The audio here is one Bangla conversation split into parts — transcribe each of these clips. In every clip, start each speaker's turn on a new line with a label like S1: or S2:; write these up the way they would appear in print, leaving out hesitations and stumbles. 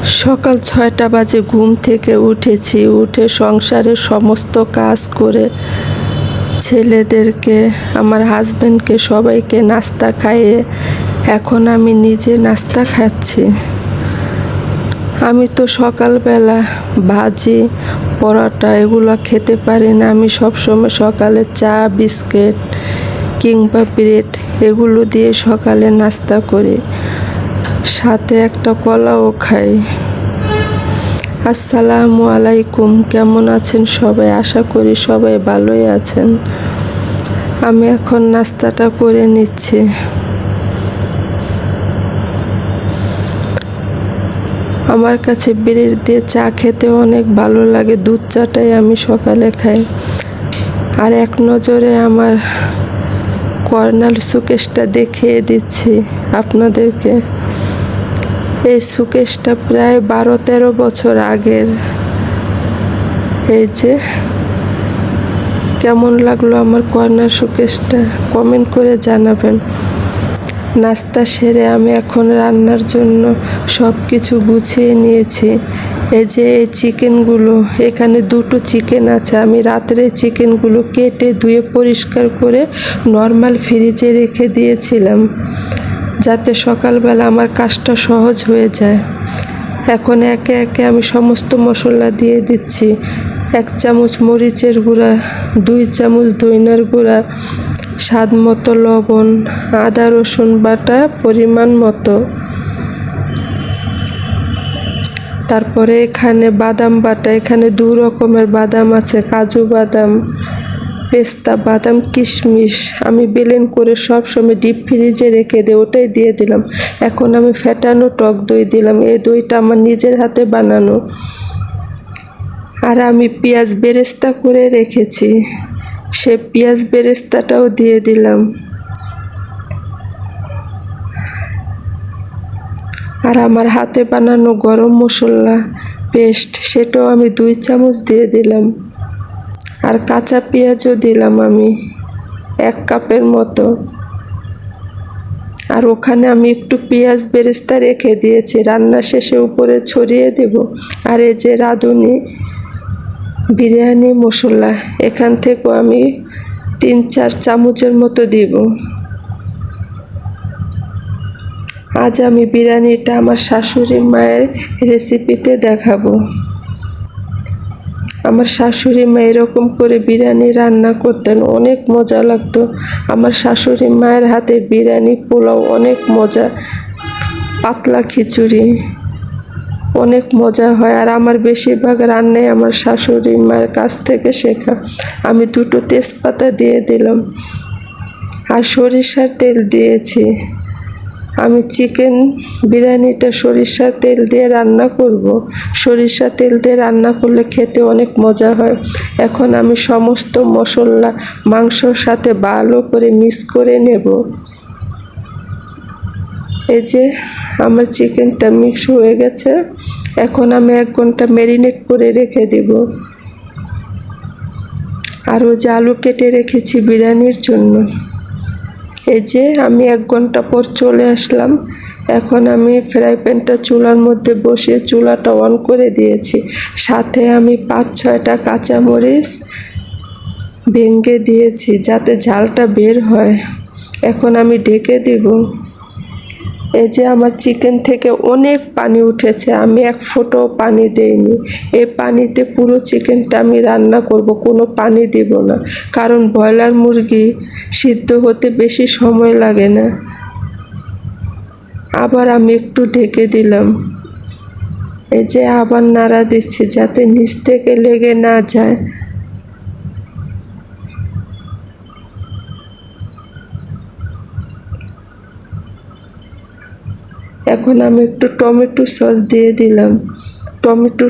S1: সকাল ৬টা বাজে ঘুম থেকে উঠেছি। উঠে সংসারের সমস্ত কাজ করে ছেলেদেরকে, আমার হাজবেন্ডকে, সবাইকে নাস্তা খাইয়ে এখন আমি নিজে নাস্তা খাচ্ছি। আমি তো সকালবেলা ভাজি, পরোটা এগুলো খেতে পারি না। আমি সবসময় সকালে চা, বিস্কিট কিংবা ব্রেড এগুলো দিয়ে সকালে নাস্তা করি, সাথে একটা কলাও খাই। আসসালামু আলাইকুম, কেমন আছেন সবাই? আশা করি সবাই ভালোই আছেন। আমি এখন নাস্তাটা করে নিচ্ছি। আমার কাছে ব্রেড দিয়ে চা খেতে অনেক ভালো লাগে। দুধ চাটাই আমি সকালে খাই। আর এক নজরে আমার কর্নাল সুকেশটা দেখিয়ে দিচ্ছি আপনাদেরকে। এই সুকেশটা প্রায় 12-13 বছর আগের। এই যে কেমন লাগলো আমার কর্নার সুকেশটা কমেন্ট করে জানাবেন। নাস্তা সেরে আমি এখন রান্নার জন্য সব কিছু গুছিয়ে নিয়েছি। এই যে এই চিকেনগুলো, এখানে 2টো চিকেন আছে। আমি রাত্রে চিকেনগুলো কেটে ধুয়ে পরিষ্কার করে নর্মাল ফ্রিজে রেখে দিয়েছিলাম, যাতে সকালবেলা আমার কাজটা সহজ হয়ে যায়। এখন একে একে আমি সমস্ত মশলা দিয়ে দিচ্ছি। 1 চামচ মরিচের গুঁড়া, 2 চামচ ধনিয়ার গুঁড়া, স্বাদ মতো লবণ, আদা রসুন বাটা পরিমাণ মতো। তারপরে এখানে বাদাম বাটা, এখানে 2 রকমের বাদাম আছে, কাজু বাদাম, পেস্তা বাদাম, কিশমিশ। আমি ব্লেন্ড করে সব সময় ডিপ ফ্রিজে রেখে দিই, ওটাই দিয়ে দিলাম। এখন আমি ফেটানো টক দই দিলাম। এই দইটা আমার নিজের হাতে বানানো। আর আমি পেঁয়াজ বেরেস্তা করে রেখেছি, সে পেঁয়াজ বেরেস্তাটাও দিয়ে দিলাম। আর আমার হাতে বানানো গরম মশলা পেস্ট, সেটাও আমি 2 চামচ দিয়ে দিলাম। আর কাঁচা পেঁয়াজও দিলাম আমি 1 কাপের মতো। আর ওখানে আমি একটু পেঁয়াজ বেরেস্তা রেখে দিয়েছি, রান্না শেষে উপরে ছড়িয়ে দেব। আর এই যে রাঁধুনি বিরিয়ানি মশলা, এখান থেকেও আমি 3-4 চামচের মতো দিব। আজ আমি বিরিয়ানিটা আমার শাশুড়ি মায়ের রেসিপিতে দেখাবো। আমার শাশুড়ি মা এরকম করে বিরিয়ানি রান্না করতেন, অনেক মজা লাগতো। আমার শাশুড়ি মায়ের হাতে বিরিয়ানি, পোলাও অনেক মজা, পাতলা খিচুড়ি অনেক মজা হয়। আর আমার বেশিরভাগ রান্নাই আমার শাশুড়ি মায়ের কাছ থেকে শেখা। আমি 2টো তেজপাতা দিয়ে দিলাম আর সরিষার তেল দিয়েছি। আমি চিকেন বিরিয়ানিটা সরিষার তেল দিয়ে রান্না করব। সরিষার তেল দিয়ে রান্না করলে খেতে অনেক মজা হয়। এখন আমি সমস্ত মশলা মাংসর সাথে ভালো করে মিক্স করে নেব। এই যে আমার চিকেনটা মিক্স হয়ে গেছে। এখন আমি 1 ঘন্টা ম্যারিনেট করে রেখে দেব। আরও যে আলু কেটে রেখেছি বিরিয়ানির জন্য। এই যে আমি 1 ঘন্টা পর চলে আসলাম। এখন আমি ফ্রাই প্যানটা চুলার মধ্যে বসিয়ে চুলাটা অন করে দিয়েছি। সাথে আমি 5-6টা কাঁচামরিচ ভেঙে দিয়েছি, যাতে ঝালটা বের হয়। এখন আমি ঢেকে দেব। এই যে আমার চিকেন থেকে অনেক পানি উঠেছে, আমি 1 ফোঁটাও পানি দেইনি। এই পানিতে পুরো চিকেনটা আমি রান্না করব, কোনো পানি দেব না, কারণ ব্রয়লার মুরগি সিদ্ধ হতে বেশি সময় লাগে না। আবার আমি একটু ঢেকে দিলাম। এই যে আবার নাড়া দিচ্ছি, যাতে নিচ থেকে লেগে না যায়। এখন আমি একটু টমেটো সস দিয়ে দিলাম। টমেটো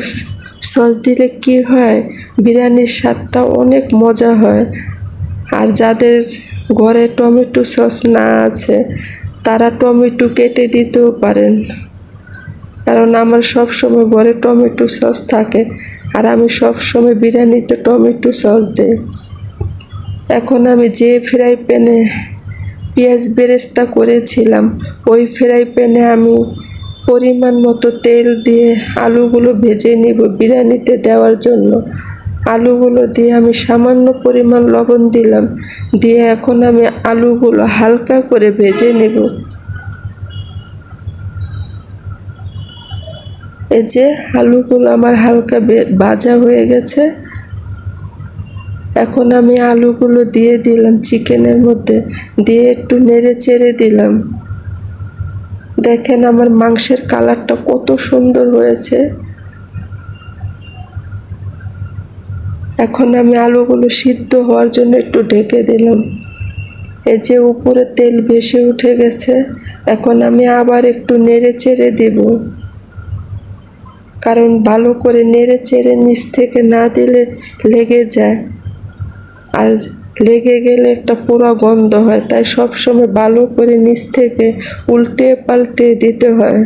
S1: সস দিলে কি হয়, বিরিয়ানির স্বাদটা অনেক মজা হয়। আর যাদের ঘরে টমেটো সস না আছে, তারা টমেটো কেটে দিতেও পারেন, কারণ আমার সব সময় ঘরে টমেটো সস থাকে। আর আমি সব সময় বিরিয়ানিতে টমেটো সস দিই। এখন আমি যে ফ্রাই প্যানে পেঁয়াজ বেরেস্তা করেছিলাম, ওই ফ্রাই প্যানে আমি পরিমাণ মতো তেল দিয়ে আলুগুলো ভেজে নিব বিরিয়ানিতে দেওয়ার জন্য। আলুগুলো দিয়ে আমি সামান্য পরিমাণ লবণ দিলাম, দিয়ে এখন আমি আলুগুলো হালকা করে ভেজে নেব। এই যে আলুগুলো আমার হালকা ভাজা হয়ে গেছে। এখন আমি আলুগুলো দিয়ে দিলাম চিকেনের মধ্যে, দিয়ে একটু নেড়ে চেড়ে দিলাম। দেখেন আমার মাংসের কালারটা কত সুন্দর হয়েছে। এখন আমি আলুগুলো সিদ্ধ হওয়ার জন্য একটু ঢেকে দিলাম। এই যে উপরে তেল ভেসে উঠে গেছে, এখন আমি আবার একটু নেড়ে চেড়ে দেব, কারণ ভালো করে নেড়ে চেড়ে নিচ থেকে না দিলে লেগে যায়, আর লেগে গেলে একটা পোড়া গন্ধ হয়। তাই সবসময় ভালো করে নিচ থেকে উল্টে পাল্টে দিতে হয়।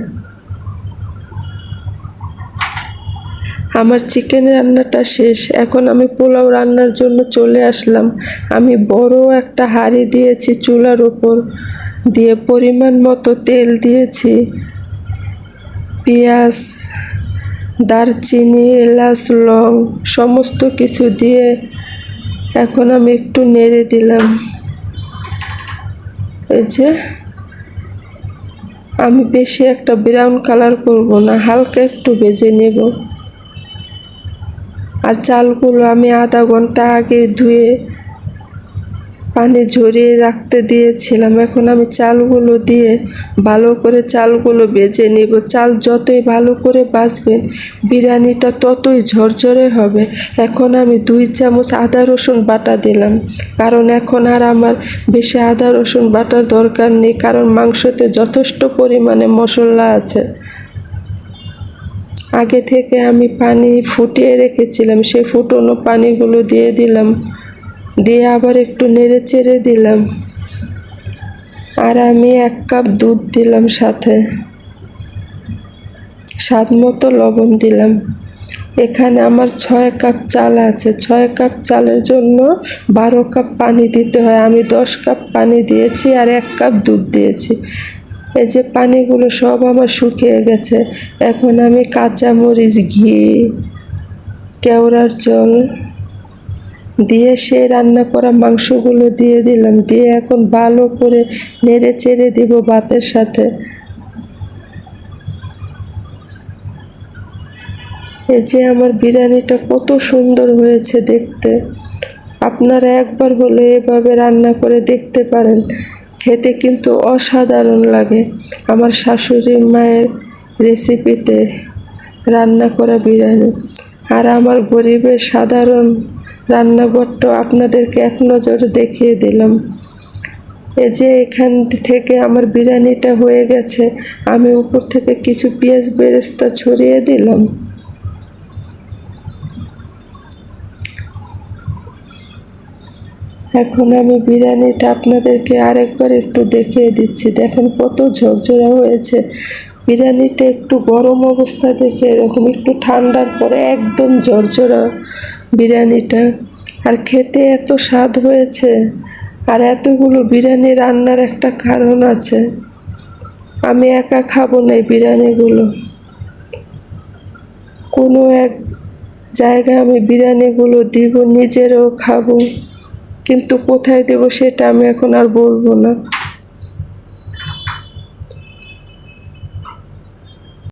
S1: আমার চিকেন রান্নাটা শেষ। এখন আমি পোলাও রান্নার জন্য চলে আসলাম। আমি বড় একটা হাঁড়ি দিয়েছি চুলার উপর, দিয়ে পরিমাণ মতো তেল দিয়েছি। পেঁয়াজ, দারচিনি, এলাচ, লং সমস্ত কিছু দিয়ে এখন আমি একটু নেড়ে দিলাম। এই যে আমি বেশি একটা ব্রাউন কালার করব না, হালকা একটু ভেজে নেব। আর চালগুলো আমি আধা ঘন্টা আগে ধুয়ে পানি ঝরিয়ে রাখতে দিয়েছিলাম। এখন আমি চালগুলো দিয়ে ভালো করে চালগুলো ভেজে নেব। চাল যতই ভালো করে ভাজবেন বিরিয়ানিটা ততই ঝরঝরে হবে। এখন আমি 2 চামচ আদা রসুন বাটা দিলাম, কারণ এখন আর আমার বেশি আদা রসুন বাটার দরকার নেই, কারণ মাংসতে যথেষ্ট পরিমাণে মশলা আছে। আগে থেকে আমি পানি ফুটিয়ে রেখেছিলাম, সেই ফুটানো পানিগুলো দিয়ে দিলাম, দিয়ে আবার একটু নেড়ে চেড়ে দিলাম। আর আমি 1 কাপ দুধ দিলাম, সাথে স্বাদ মতো লবণ দিলাম। এখানে আমার 6 কাপ চাল আছে। 6 কাপ চালের জন্য 12 কাপ পানি দিতে হয়। আমি 10 কাপ পানি দিয়েছি আর 1 কাপ দুধ দিয়েছি। এই যে পানিগুলো সব আমার শুকিয়ে গেছে। এখন আমি কাঁচামরিচ, ঘি, কেওড়ার জল দিয়ে সেই রান্না করা মাংসগুলো দিয়ে দিলাম, দিয়ে এখন ভালো করে নেড়ে চেড়ে দিব ভাতের সাথে। এই যে আমার বিরিয়ানিটা কত সুন্দর হয়েছে দেখতে। আপনারা একবার হলে এভাবে রান্না করে দেখতে পারেন, খেতে কিন্তু অসাধারণ লাগে। আমার শাশুড়ি মায়ের রেসিপিতে রান্না করা বিরিয়ানি। আর আমার গরিবের সাধারণ রান্নাঘরটা আপনাদেরকে এক নজরে দেখিয়ে দিলাম। এই যে এখান থেকে আমার বিরিয়ানিটা হয়ে গেছে। আমি উপর থেকে কিছু পেঁয়াজ বেরেস্তা ছড়িয়ে দিলাম। এখন আমি বিরিয়ানিটা আপনাদেরকে আরেকবার একটু দেখিয়ে দিচ্ছি। দেখেন কত ঝরঝরা হয়েছে। বিরিয়ানিটা একটু গরম অবস্থা থেকে এরকম, একটু ঠান্ডার পরে একদম ঝরঝরা বিরিয়ানিটা। আর খেতে এত স্বাদ হয়েছে। আর এতগুলো বিরিয়ানি রান্নার একটা কারণ আছে, আমি একা খাবো না এই বিরিয়ানিগুলো। কোনো এক জায়গায় আমি বিরিয়ানিগুলো দিব, নিজেরও খাবো, কিন্তু কোথায় দেব সেটা আমি এখন আর বলবো না।